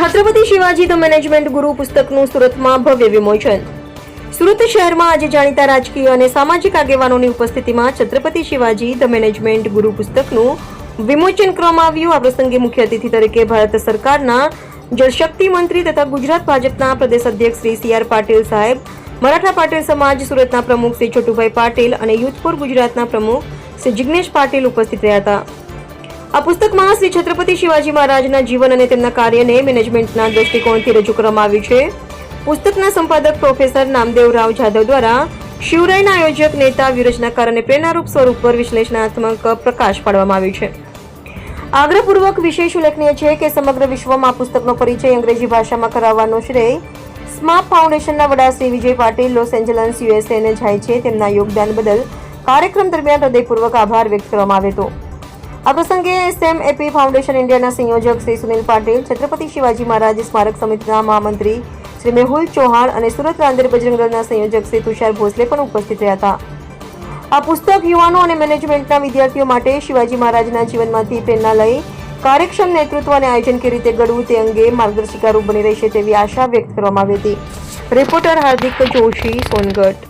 Chhatrapati Shivaji the management ગુરુ પુસ્તકનું સુરતમાં ભવ્ય વિમોચન. સુરત શહેરમાં આજે જાણીતા રાજકીય અને સામાજિક આગેવાનોની ઉપસ્થિતિમાં છત્રપતિ શિવાજી ધ મેનેજમેન્ટ ગુરુ પુસ્તકનું વિમોચન કરવામાં આવ્યું. આ પ્રસંગે મુખ્ય અતિથિ તરીકે ભારત સરકારના જળશક્તિ મંત્રી તથા ગુજરાત ભાજપના પ્રદેશ અધ્યક્ષ શ્રી સી આર પાટીલ સાહેબ, મરાઠા પાટીલ સમાજ સુરતના પ્રમુખ શ્રી છોટુભાઈ પાટીલ અને યુથ ફોર ગુજરાતના પ્રમુખ શ્રી જિગ્નેશ પાટીલ ઉપસ્થિત રહ્યા હતા. આ પુસ્તકમાં શ્રી છત્રપતિ શિવાજી મહારાજના જીવન અને તેમના કાર્યને મેનેજમેન્ટના દ્રષ્ટિકોણથી રજૂ કરવામાં આવ્યું છે. પુસ્તકના સંપાદક પ્રોફેસર નામદેવ રાવ જાદવ દ્વારા શિવરાયના આયોજક, નેતા, વ્યૂહરચનાકાર અને પ્રેરણારૂપ સ્વરૂપ પર વિશ્લેષણાત્મક પ્રકાશ પાડવામાં આવ્યો છે. આગ્રહપૂર્વક વિશેષ ઉલ્લેખનીય છે કે સમગ્ર વિશ્વમાં આ પુસ્તકનો પરિચય અંગ્રેજી ભાષામાં કરાવવાનો શ્રેય સ્માર્ટ ફાઉન્ડેશનના વડા શ્રી વિજય પાટીલ, લોસ એન્જલસ, યુએસએને જાય છે. તેમના યોગદાન બદલ કાર્યક્રમ દરમિયાન હૃદયપૂર્વક આભાર વ્યક્ત કરવામાં આવ્યો હતો. આ પ્રસંગે SMAP ફાઉન્ડેશન ઇન્ડિયાના સંયોજક શ્રી સુનિલ પાટીલ, છત્રપતિ શિવાજી મહારાજ સ્મારક સમિતિના મહામંત્રી શ્રી મેહુલ ચૌહાણ અને સુરત રાંદેર બજરંગ દળના સંયોજક શ્રી તુષાર ભોસલે પણ ઉપસ્થિત રહ્યા હતા. આ પુસ્તક યુવાનો અને મેનેજમેન્ટના વિદ્યાર્થીઓ માટે શિવાજી મહારાજના જીવનમાંથી પ્રેરણા લઈ કાર્યક્ષમ નેતૃત્વ અને આયોજન કેવી રીતે ઘડવું તે અંગે માર્ગદર્શિકારૂપ બની રહેશે તેવી આશા વ્યક્ત કરવામાં આવી હતી. રિપોર્ટર હાર્દિક જોશી, સોનગઢ.